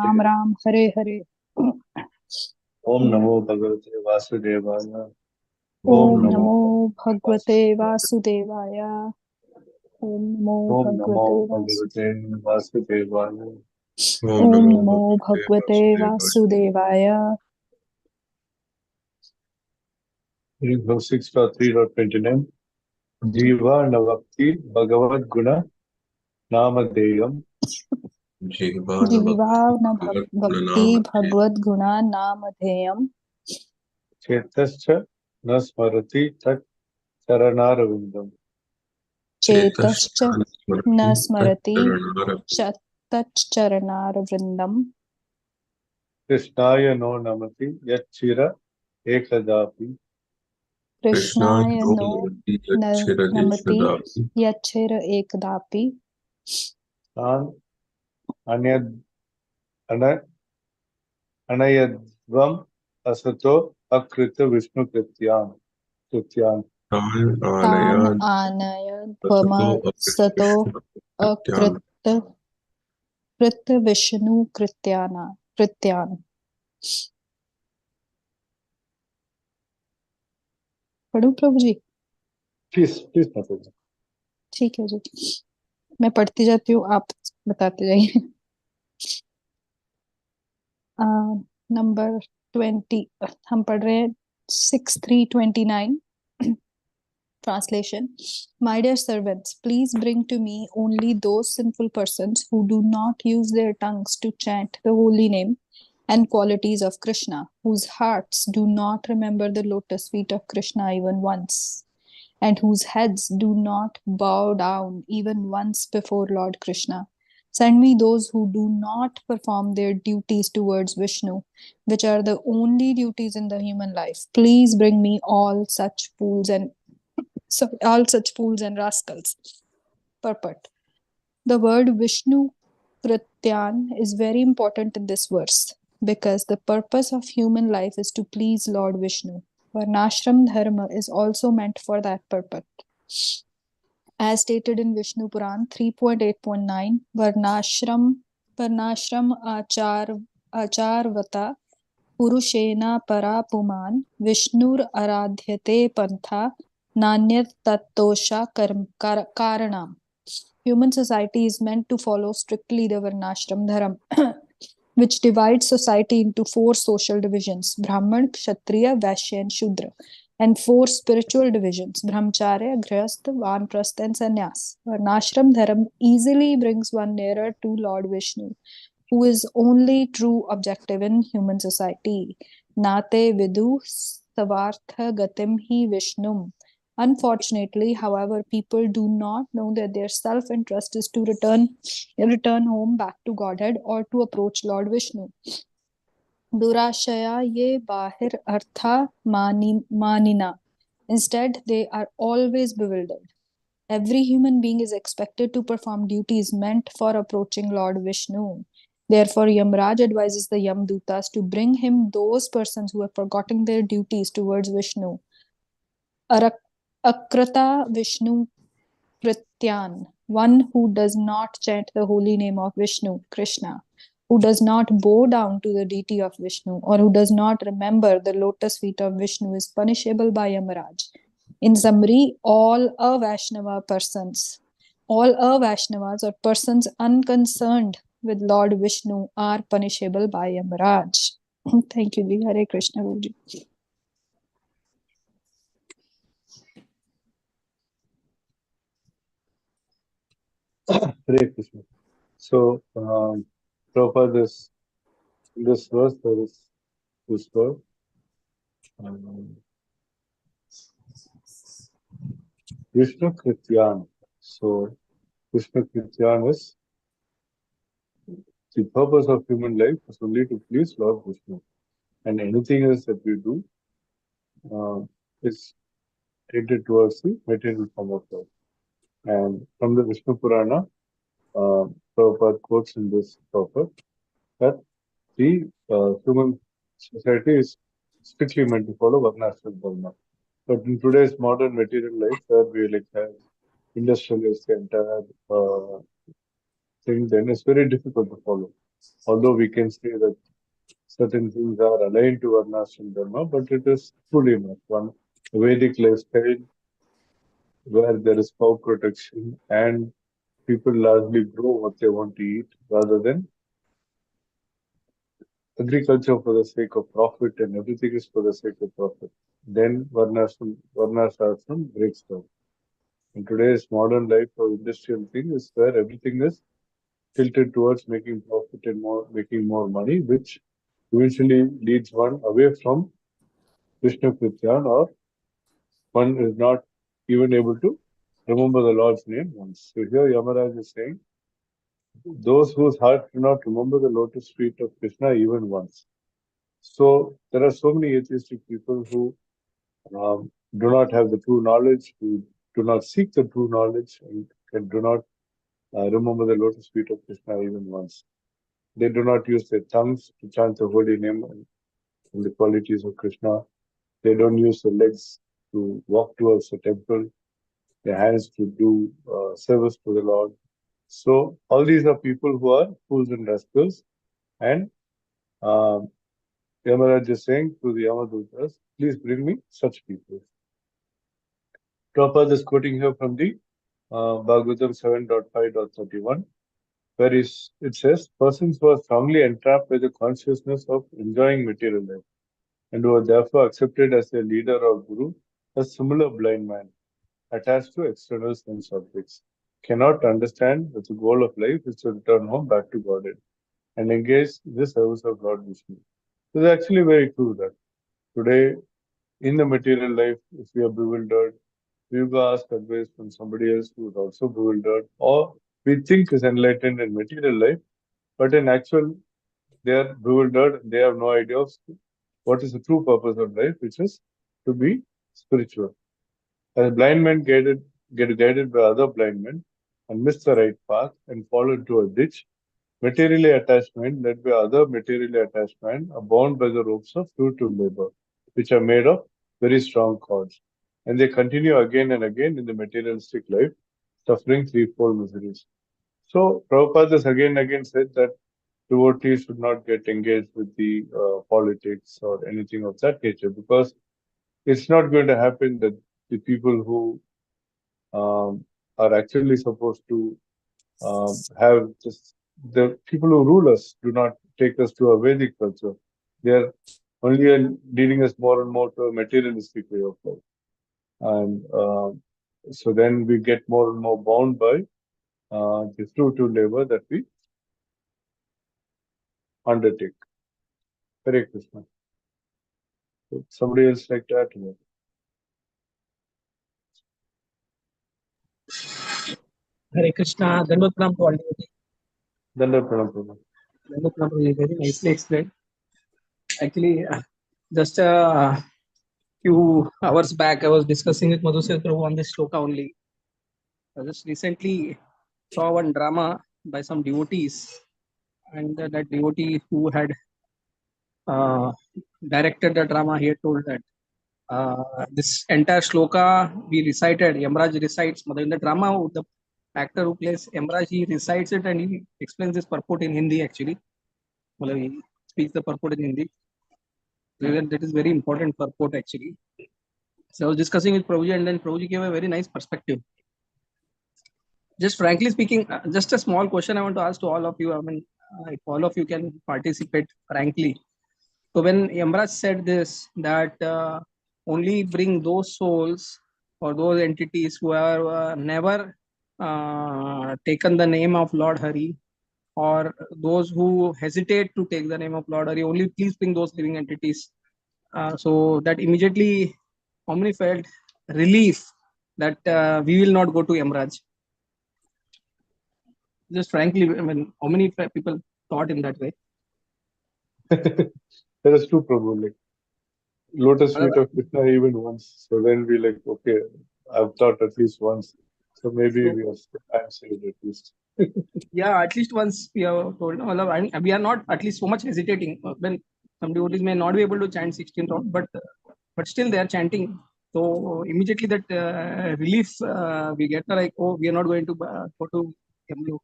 राम राम हरे हरे। ओम नमो भगवते वासुदेवाय। ओम ओम नमो नमो भगवते वासुदेवाय। वासुदेवाय। ओम नमो ओम नमो भगवते भगवते वासुदेवाय। ओम ओम नमो नमो भगवते भगवते वासुदेवाय। वासुदेवाय। 6.3.29 जीवा नवक्ति भगवद गुण नामधेयम जीवान जीवान भगवत भक्ति नाम भगवद गुणा नामधेयम् चेतश्च न स्मरति तत् चरणारविंदम। चेतश्च न स्मरति तच्चरणार तच्चरणारविन्दम् कृष्णाय नो नमति यच्चिर एकदापि। कृष्णाय कृष्णाय नो नो नमति यच्चिरदेशदापि। नमति यच्छिर एकदापि तान् अन्यद् अन- अनयद्वम् असतो अकृत विष्णु कृत्यान् तान् तान् आनयात् वसतो आनयध्वमसतो अकृष्णकृत्यान्। अकृत कृत विष्णु कृत्याना कृत्यान। पढ़ू प्रभु जी? प्लीज प्लीज माता। ठीक है जी, मैं पढ़ती जाती हूँ, आप बताते जाइए। नंबर 20 हम पढ़ रहे हैं। 6329 Translation. My dear servants, please bring to me only those sinful persons who do not use their tongues to chant the holy name and qualities of Krishna, whose hearts do not remember the lotus feet of Krishna even once, and whose heads do not bow down even once before Lord Krishna. Send me those who do not perform their duties towards Vishnu, which are the only duties in the human life. Please bring me all such fools and rascals. Purport. The word Vishnu Krityan is very important in this verse because the purpose of human life is to please Lord Vishnu. Varnashram dharma is also meant for that purpose. As stated in Vishnu Puran 3.8.9, Varnashram Acharvata Purushena Parapuman Vishnur Aradhyate Pantha Nanyat Tattosha Karanam. Human society is meant to follow strictly the Varnashram Dharma, which divides society into 4 social divisions: Brahman, Kshatriya, Vaishya, and Shudra, and 4 spiritual divisions: Brahmacharya, Grihastha, Vanprastha, and Sannyas. Varnashram Dharma easily brings one nearer to Lord Vishnu, who is only true objective in human society. Nate vidu savartha gatim hi Vishnum. Unfortunately, however, people do not know that their self-interest is to return home back to Godhead or to approach Lord Vishnu. Durashaya ye bahir artha manina. Instead, they are always bewildered. Every human being is expected to perform duties meant for approaching Lord Vishnu. Therefore, Yamraj advises the Yamdutas to bring him those persons who have forgotten their duties towards Vishnu. Akrata Vishnu Krityan, one who does not chant the holy name of Vishnu, Krishna, who does not bow down to the deity of Vishnu, or who does not remember the lotus feet of Vishnu is punishable by Yamaraj. In summary, all Vaishnavas or persons unconcerned with Lord Vishnu are punishable by Yamaraj. Thank you, Ji. Hare Krishna, Guruji. Hare Krishna. So, Prabhupada, in this verse, there is this word. Vishnu Krityan. So, Vishnu Krityan is the purpose of human life is only to please Lord Vishnu. And anything else that we do is headed towards the material form of life. And from the Vishnu Purana, Prabhupada quotes in this purport that the human society is strictly meant to follow Varnashram Dharma. But in today's modern material life, where we like have industrialized the entire thing, then it's very difficult to follow. although we can say that certain things are aligned to Varnashram Dharma, but it is truly not one Vedic lifestyle where there is cow protection and people largely grow what they want to eat rather than agriculture for the sake of profit, and everything is for the sake of profit. Then Varnashram breaks down. In today's modern life or industrial thing is where everything is tilted towards making profit and making more money, which eventually leads one away from Krishna Prityan, or one is not even able to remember the Lord's name once. So here Yamaraj is saying, those whose heart do not remember the lotus feet of Krishna even once. So there are so many atheistic people who do not have the true knowledge, who do not seek the true knowledge, and do not remember the lotus feet of Krishna even once. They do not use their tongues to chant the holy name and the qualities of Krishna. They don't use their legs to walk towards the temple, their hands to do service to the Lord. So all these are people who are fools and rascals, and Yamaraj is saying to the Yamadutas, please bring me such people. Prabhupada is quoting here from the Bhagavatam 7.5.31, where it says, persons who are strongly entrapped by the consciousness of enjoying material life and who are therefore accepted as their leader or guru, a similar blind man attached to external sense objects, cannot understand that the goal of life is to return home back to Godhead and engage in the service of Lord Vishnu. It's actually very true that today, in the material life, if we are bewildered, we will ask advice from somebody else who is also bewildered, or we think is enlightened in material life, but in actual, they are bewildered. They have no idea of what is the true purpose of life, which is to be spiritual. As blind men get guided by other blind men and miss the right path and fall into a ditch, materially attached men led by other materially attached men are bound by the ropes of fruitive labor, which are made of very strong cords. And they continue again and again in the materialistic life, suffering threefold miseries. So Prabhupada has again and again said that devotees should not get engaged with the politics or anything of that nature, because it's not going to happen that the people who are actually supposed to have this, the people who rule us do not take us to a Vedic culture. They are only leading us more and more to a materialistic way of life. And so then we get more and more bound by the fruitive labor that we undertake. Hare Krishna. So somebody else like to add to that? Hare Krishna, Dandavat Pranam to all devotees. Dandavat Pranam Prabhu. Dandavat Pranam Prabhu, very nicely explained. Actually, just a few hours back, I was discussing with Madhusudhan Prabhu on this shloka only. I just recently saw one drama by some devotees, and that devotee who had directed the drama, he had told that this entire shloka we recited, Yamaraj recites, in the drama, the actor who plays Yamaraj, he recites it and he explains this purport in Hindi actually. He speaks the purport in Hindi. That is very important purport actually. So I was discussing with Prabhuji, and then Prabhuji gave a very nice perspective. Just frankly speaking, just a small question I want to ask to all of you. I mean, if all of you can participate frankly. So when Yamaraj said this, that only bring those souls or those entities who have never taken the name of Lord Hari, or those who hesitate to take the name of Lord Hari, only please bring those living entities. So that immediately, how many felt relief that we will not go to Yamaraj? Just frankly, I mean, how many people thought in that way? There is two Prabhu, like lotus feet of Krishna even once. So then we like, okay, I've thought at least once. So maybe we are saved at least. Yeah, at least once we have told. No, we are not at least so much hesitating. When some devotees may not be able to chant 16 rounds, but still they are chanting. So immediately that relief we get, like, oh, we are not going to go to MU.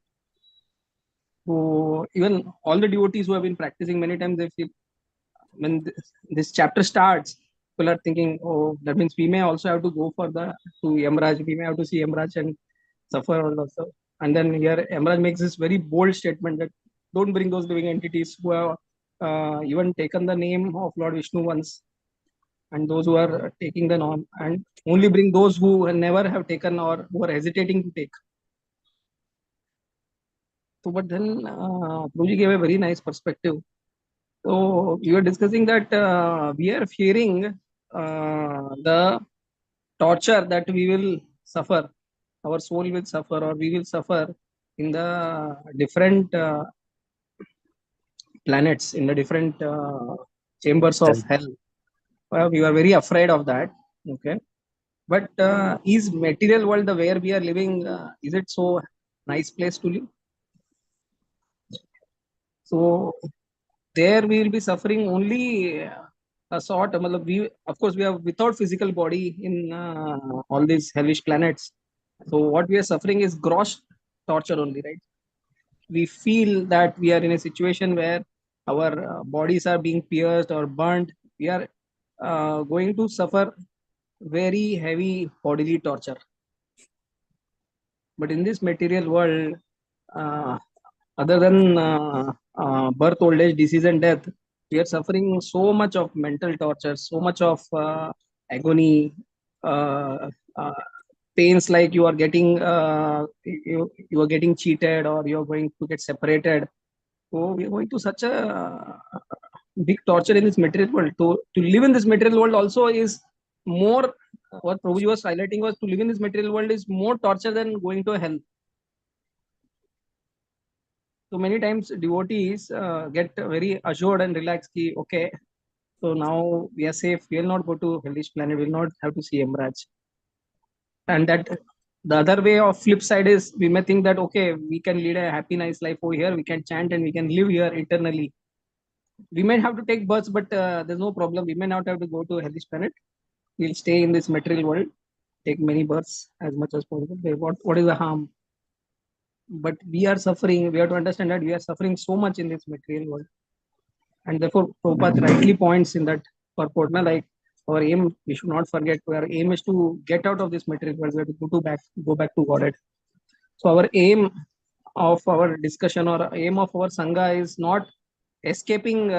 So even all the devotees who have been practicing many times, they feel when this chapter starts, people are thinking, oh, that means we may also have to go for the to Yamraj, we may have to see Yamraj and suffer also. And then here Yamraj makes this very bold statement that don't bring those living entities who have even taken the name of Lord Vishnu once, and those who are taking the norm, and only bring those who never have taken or who are hesitating to take. So, but then Prabhuji gave a very nice perspective. So we were discussing that we are fearing the torture that we will suffer, our soul will suffer, or we will suffer in the different planets, in the different chambers of hell. We are very afraid of that. Okay, but is material world the where we are living? Is it so nice place to live? So there we will be suffering only a sort. We, of course, we are without physical body in all these hellish planets. So what we are suffering is gross torture only, right? We feel that we are in a situation where our bodies are being pierced or burnt. We are going to suffer very heavy bodily torture. But in this material world, uh, other than birth, old age, disease, and death, we are suffering so much of mental torture, so much of agony, uh, uh, pains like you are getting you are getting cheated or you are going to get separated. So we are going to such a big torture in this material world. To live in this material world also is more. What Prabhuji was highlighting was to live in this material world is more torture than going to hell. So many times devotees get very assured and relaxed. Ki, okay, so now we are safe. We will not go to hellish planet. We will not have to see Yamraj. And that the other way of flip side is we may think that okay, we can lead a happy, nice life over here. We can chant and we can live here eternally. We may have to take births, but there's no problem. We may not have to go to hellish planet. We'll stay in this material world, take many births as much as possible. What is the harm? But we are suffering. We have to understand that we are suffering so much in this material world. And therefore, Prabhupada rightly points in that purport, like our aim, we should not forget, our aim is to get out of this material world, we have to go back to Godhead. So our aim of our discussion or aim of our Sangha is not escaping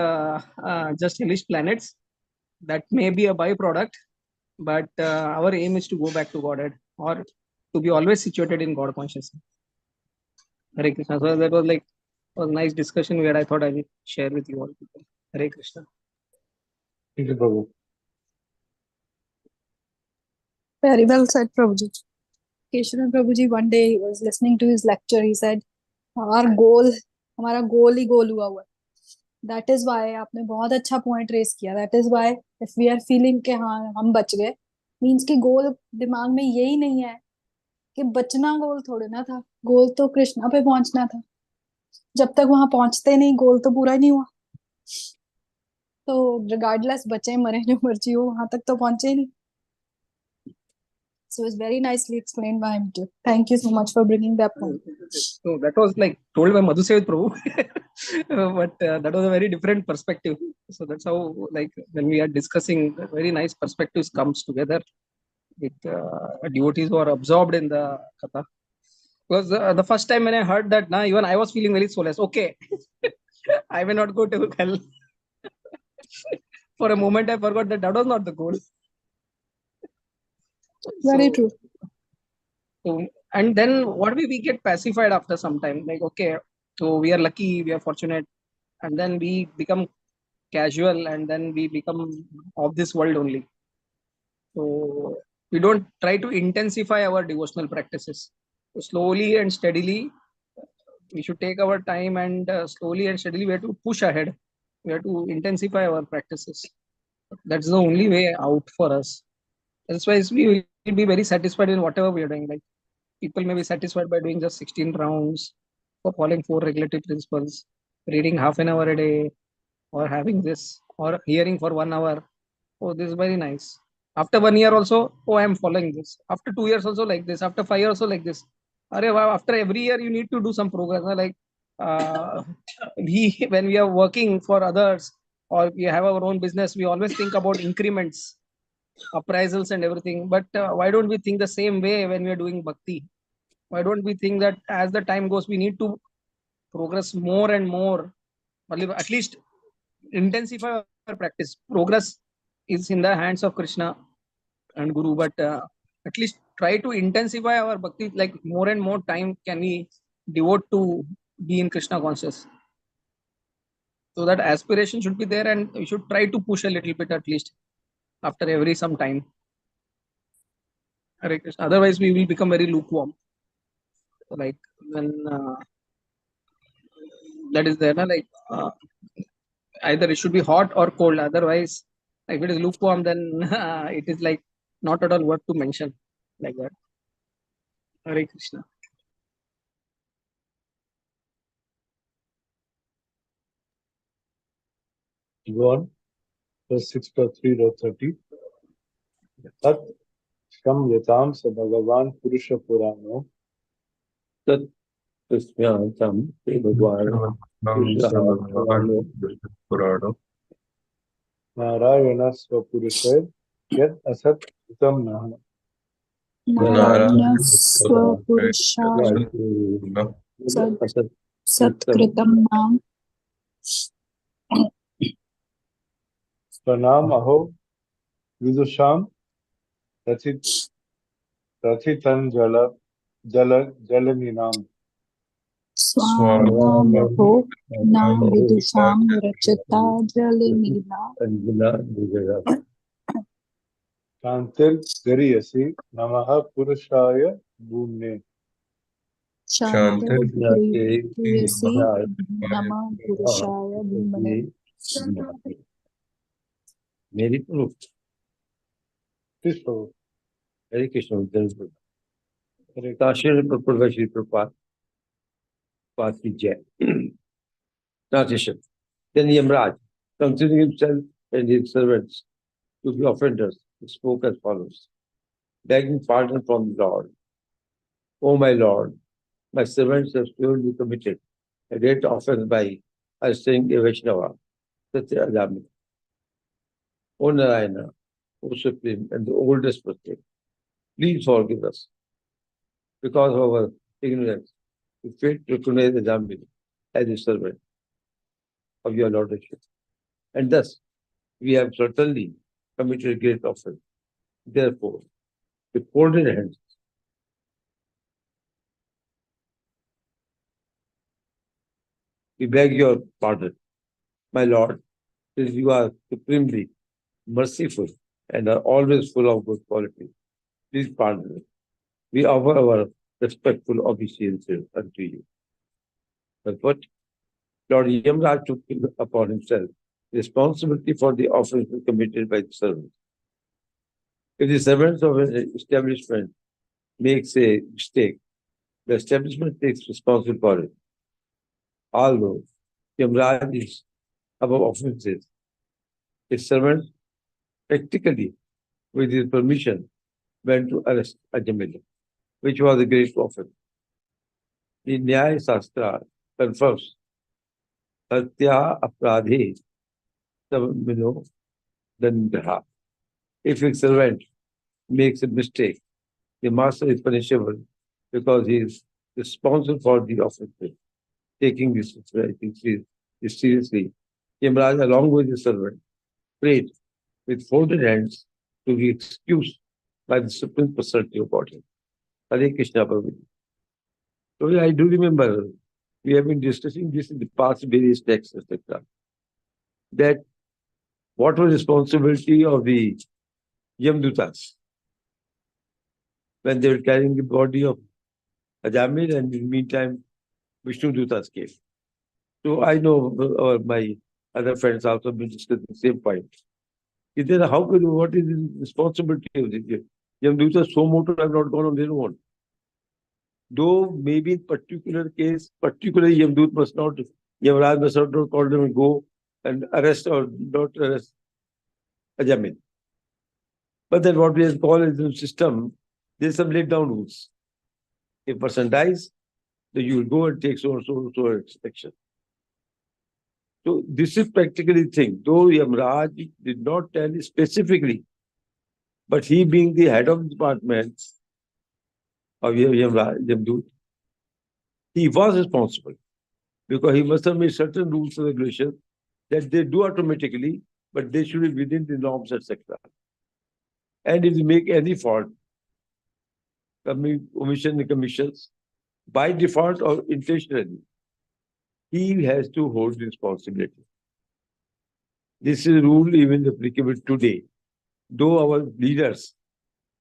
just hellish planets. That may be a byproduct, but our aim is to go back to Godhead or to be always situated in God consciousness. Hare Krishna. So that was like a nice discussion we had. I thought I would share with you all people. Hare Krishna. Thank you, Prabhu. Very well said, Prabhuji. Keshavan Prabhuji, one day he was listening to his lecture. He said, our goal, हमारा गोल ही गोल हुआ हुआ है. That is why आपने बहुत अच्छा point raise किया. That is why if we are feeling कि हाँ हम बच गए, means कि गोल दिमाग में यही नहीं है कि बचना गोल थोड़े ना था. गोल तो कृष्णा पे पहुंचना था. जब तक वहां पहुंचते नहीं, गोल तो पूरा नहीं हुआ. तो regardless बचे मरे जो मर्जी हो, वहां तक तो पहुंचे ही नहीं. So it's very nicely explained by him too. Thank you so much for bringing that point. So that was like told by Madhusev Prabhu, but that was a very different perspective. So that's how, like, when we are discussing, very nice perspectives comes together with devotees who are absorbed in the katha. Because the first time when I heard that, even I was feeling very soulless. Okay, I may not go to hell. For a moment, I forgot that was not the goal. Very true. So, and then what we get pacified after some time, like okay, so we are lucky, we are fortunate, and then we become casual, and then we become of this world only. So we don't try to intensify our devotional practices. So slowly and steadily, we should take our time, and slowly and steadily we have to push ahead. We have to intensify our practices. That's the only way out for us. That's why we will be very satisfied in whatever we are doing. Like people may be satisfied by doing just 16 rounds, for following 4 regulative principles, reading half an hour a day, or having this, or hearing for 1 hour. Oh, this is very nice. After 1 year also, oh, I am following this. After 2 years also like this. After 5 years also like this. After every year you need to do some progress. Like when we are working for others or we have our own business, we always think about increments, appraisals and everything. But why don't we think the same way when we are doing bhakti? Why don't we think that as the time goes, we need to progress more and more, at least intensify our practice. Progress is in the hands of Krishna and Guru, but at least try to intensify our bhakti, like more and more time can we devote to be in Krishna conscious. So that aspiration should be there, and we should try to push a little bit at least after every some time. Hare Krishna. Otherwise, we will become very lukewarm. Like when that is there, like either it should be hot or cold. Otherwise, if it is lukewarm, then it is like not at all worth to mention like that. Hare Krishna. Go on. Verse 6.3.30. Tat sham yatam sa bhagavan purusha purano. Tat Krishnatam Bhagwan Purano. Narayana swapurushay yat asat utam nahana. Narayana Swapurusha Satkritam Nam Pranam aho vidusham rathitan jalaninam. Swanamaho Nam Vidusham Rachata Jalinila Shantir gariyasi namaha purushaya bhumne. Shantar Priyasi Nama Purushaya Bhumane. Mary Proof. Please follow. Hare Krishna. Tashir Prabhupada Shri Prabhupada Pati Jai. Translation. Then Yamraj, considering himself and his servants to be offenders, spoke as follows: begging pardon from the Lord. O my Lord, my servants have surely committed a great offense by uttering a Vaishnava, Satya Adami. O Narayana, O Supreme and the oldest Protect, please forgive us. Because of our ignorance, we failed to recognize Adami as a servant of your Lordship. And thus, we have certainly committed a great offense. Therefore, with folded hands, we beg your pardon. My Lord, since you are supremely merciful and are always full of good qualities, please pardon us. We offer our respectful obeisances unto you. But what Lord Yamraj took upon himself responsibility for the offenses committed by the servants. If the servants of an establishment makes a mistake, the establishment takes responsibility for it. Although Yamraj is above offenses, his servants practically, with his permission, went to arrest Ajamila, which was a great offense. The Nyaya Shastra confirms Satya Apradhe Samino Dandaha. If a servant makes a mistake, the master is punishable because he is responsible for the offense. Taking this seriously, Yamraj, along with the servant, prayed with folded hands to be excused by the Supreme Personality of Godhead. Hare Krishna Prabhu. So I do remember we have been discussing this in the past various texts, etc. That what was responsibility of the Yamdutas when they were carrying the body of Ajamil, and in the meantime Vishnu Dutas came. So I know my other friends also been discussing the same point. Is there what is the responsibility of the Yamdutas? So motor have not gone on their own. Though maybe in particular case, particularly Yamdut must not, Yavraj must not call them and go and arrest or not arrest Ajamil. But then what we have called as the system, there's some laid down rules. If a person dies, that you will go and take so action. So this is practically the thing. Though Yamraj did not tell specifically, but he being the head of the department of Yamdut, he was responsible because he must have made certain rules and regulations that they do automatically, but they should be within the norms, etc. And if they make any fault, omission and commissions, by default or intentionally, he has to hold responsibility. This is a rule even applicable today. Though our leaders,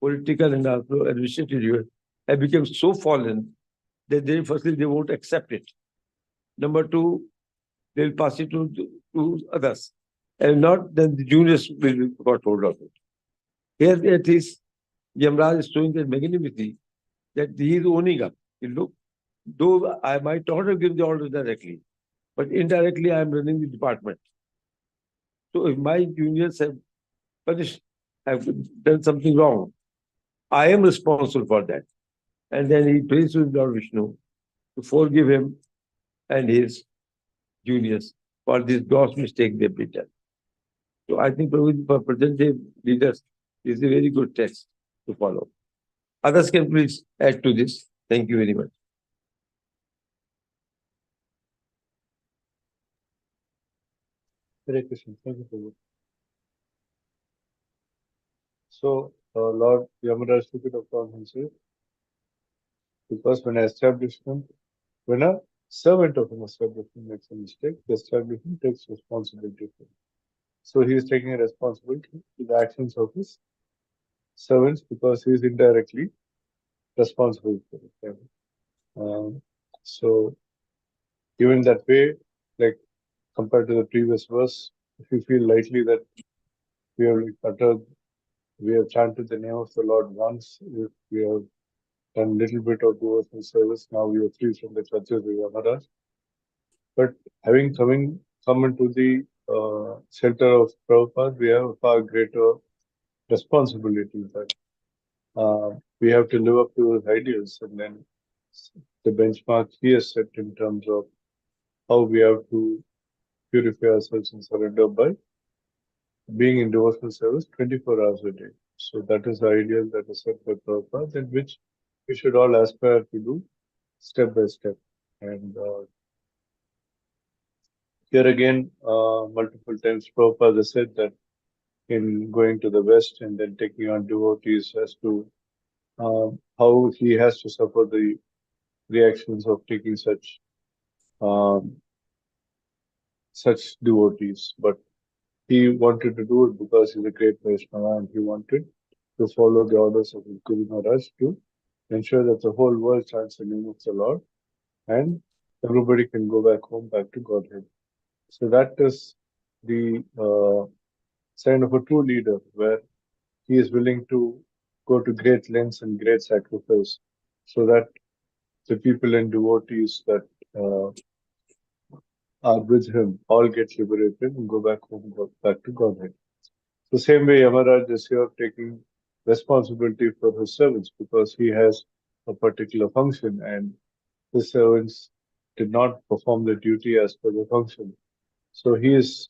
political and also administrative leaders, have become so fallen that they firstly they won't accept it. Number two, they'll pass it to others. And not then the juniors will got hold of it. Here it is, Yamraj is showing that magnanimity that he is owning up. You look, though I might not have given the order directly, but indirectly I am running the department. So if my juniors have punished, have done something wrong, I am responsible for that. And then he prays to Lord Vishnu to forgive him and his juniors for this gross mistake they've done. So I think for present day leaders, this is a very good text to follow. Others can please add to this. Thank you very much. Hare Krishna. Thank you, Prabhu. So, Lord Yamaraj took it upon himself because when a servant of an establishment makes a mistake, the establishment takes responsibility for it. So he is taking a responsibility for the actions of his servants because he is indirectly responsible for it. So, even that way, like compared to the previous verse, if you feel lightly that we have chanted the name of the Lord once, if we have done a little bit of devotional service, now we are free from the clutches of Yamaraj. But having come into the shelter of Prabhupada, we have a far greater responsibility that we have to live up to those ideals, and then the benchmark he has set in terms of how we have to purify ourselves and surrender by being in devotional service 24 hours a day. So that is the ideal that is set by Prabhupada, in which we should all aspire to do step by step. And here again, multiple times Prabhupada has said that in going to the West and then taking on devotees as to how he has to suffer the reactions of taking such devotees. But he wanted to do it because he's a great Vaishnava and he wanted to follow the orders of Guru Maharaj to ensure that the whole world chants the name of the Lord and everybody can go back home, back to Godhead. So that is the sign of a true leader, where he is willing to go to great lengths and great sacrifice so that the people and devotees that are with him all get liberated and go back home, go back to Godhead. The same way Yamaraj is here taking responsibility for his servants because he has a particular function and his servants did not perform their duty as per the function. So he is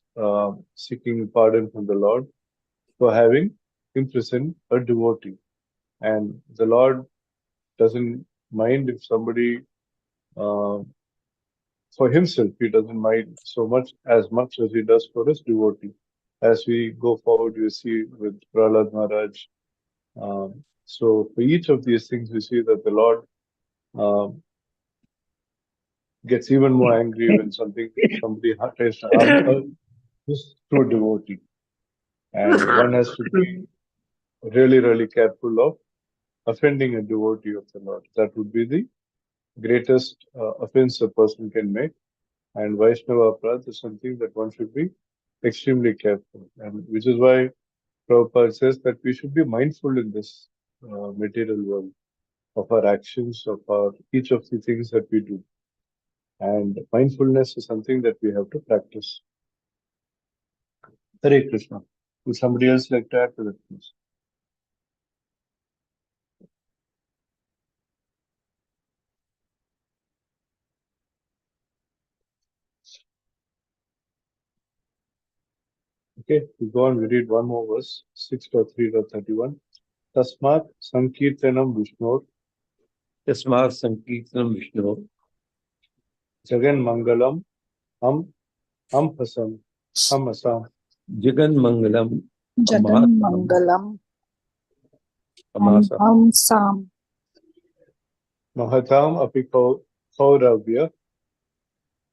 seeking pardon from the Lord for having imprisoned a devotee. And the Lord doesn't mind if somebody, for himself, he doesn't mind so much as he does for his devotee. As we go forward, you see with Prahlad Maharaj. So for each of these things, we see that the Lord gets even more angry when somebody tries to harm just through devotee. And one has to be really, really careful of offending a devotee of the Lord. That would be the greatest offense a person can make. And Vaishnava Aparadha is something that one should be extremely careful. And which is why Prabhupada says that we should be mindful in this material world of our actions, of each of the things that we do. And mindfulness is something that we have to practice. Hare Krishna. Would somebody else like to add to that, please? Okay, we go on, we read one more verse, 6.3.31. Tasmat Sankirtanam Vishnor Tasmat Sankirtanam Vishnu Jagan Mangalam Am Hasam Asam Jagan Mangalam Jagan Mangalam Amasam Sam Mahatam Apiko Kauravya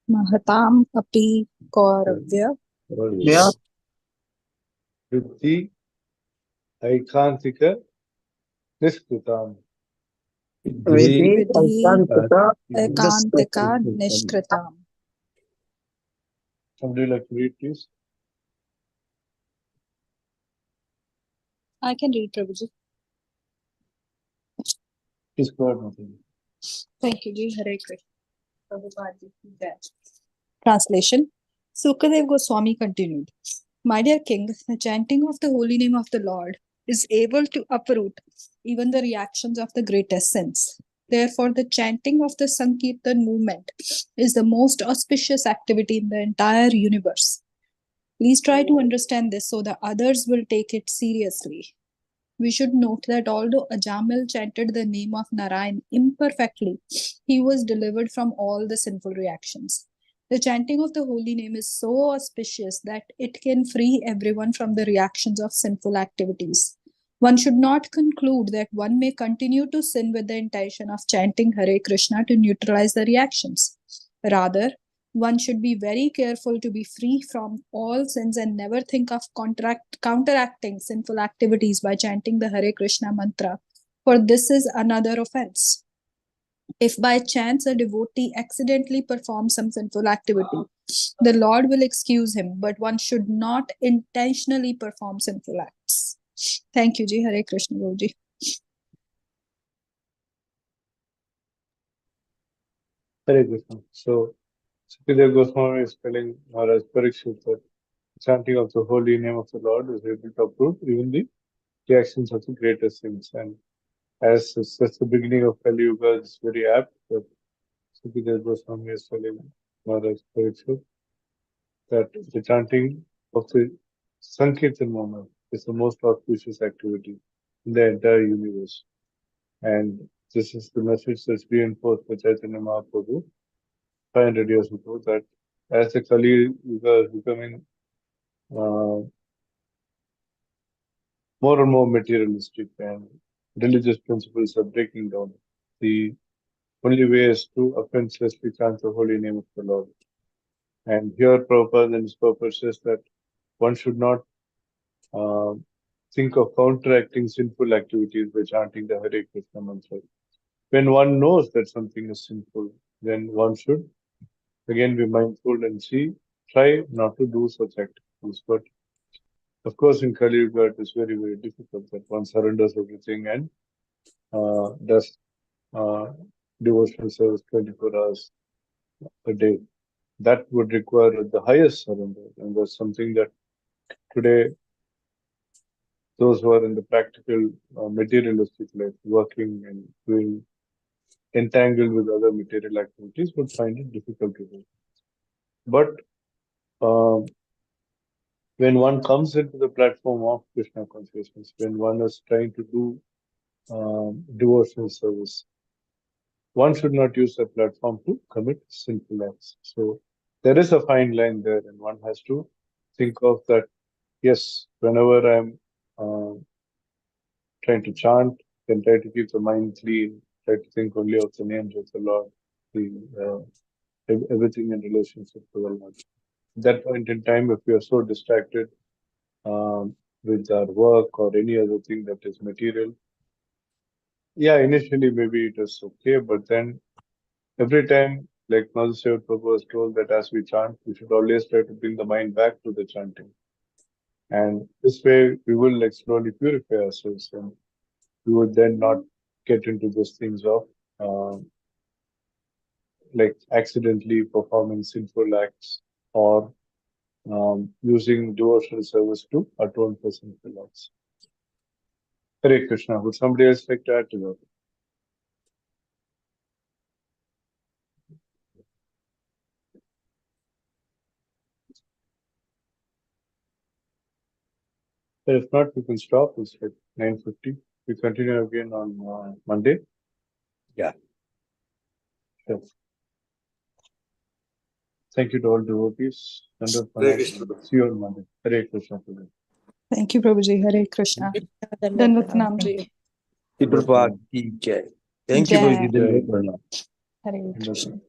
Mahatam Api Kauravya Yeah. Vritti Aikantika Niskritam. Vidhi Ekantika Ekantika Nishkritam. Somebody like to read, please? I can read, Prabhuji. Please go ahead, Mataji. Thank you, Ji. Hare Krishna. Prabhupada Ji ki jai. Translation. Sukadev Goswami continued. My dear king, the chanting of the holy name of the Lord is able to uproot even the reactions of the greatest sins. Therefore, the chanting of the Sankirtan movement is the most auspicious activity in the entire universe. Please try to understand this so that others will take it seriously. We should note that although Ajamil chanted the name of Narayan imperfectly, he was delivered from all the sinful reactions. The chanting of the holy name is so auspicious that it can free everyone from the reactions of sinful activities. One should not conclude that one may continue to sin with the intention of chanting Hare Krishna to neutralize the reactions. Rather, one should be very careful to be free from all sins and never think of counteracting sinful activities by chanting the Hare Krishna mantra, for this is another offense. If by chance a devotee accidentally performs some sinful activity, the Lord will excuse him, but one should not intentionally perform sinful acts. Thank you, Ji. Hare Krishna, Guruji. Hare Krishna. So, Sukadev Goswami is telling Maharaj Parikshit that chanting of the holy name of the Lord is able to uproot even the reactions of the greatest sins. And as it's just the beginning of Kali Yuga, it's very apt that Sukadev Goswami is telling Maharaj Parikshit that the chanting of the Sankirtan movement is the most auspicious activity in the entire universe. And this is the message that's reinforced by Chaitanya Mahaprabhu 500 years ago, that as the Kali Yuga is becoming more and more materialistic and religious principles are breaking down, the only way is to offenselessly chant the holy name of the Lord. And here Prabhupada in his purpose says that one should not think of counteracting sinful activities by chanting the Hare Krishna mantra. When one knows that something is sinful, then one should again be mindful and try not to do such activities. But of course, in Kali Yuga, it is very, very difficult that one surrenders everything and does devotional service 24 hours a day. That would require the highest surrender, and that's something that today those who are in the practical, materialistic life, working and doing entangled with other material activities, would find it difficult to do. But when one comes into the platform of Krishna consciousness, when one is trying to do devotional service, one should not use the platform to commit sinful acts. So there is a fine line there, and one has to think of that. Yes, whenever I'm trying to chant, then try to keep the mind clean, try to think only of the names of the Lord, everything in relationship to the Lord. At that point in time, if we are so distracted with our work or any other thing that is material, yeah, initially maybe it is okay, but then every time, like Madhuseva Prabhu was told that as we chant, we should always try to bring the mind back to the chanting. And this way, we will like slowly purify ourselves, and we would then not get into those things of like accidentally performing sinful acts or using devotional service to atone for sinful acts. Hare Krishna. Would somebody else like to add to that? If not, we can stop. It's like 9:50. We continue again on Monday. Yeah. Sure. Thank you to all devotees. Hare Krishna. See you on Monday. Hare Krishna. Thank you, Prabhuji. Hare Krishna. Dandavat Pranam ji. Prabhupada ki jai. Thank you, Jai. Guruji. Dandavat pranam. Hare Krishna.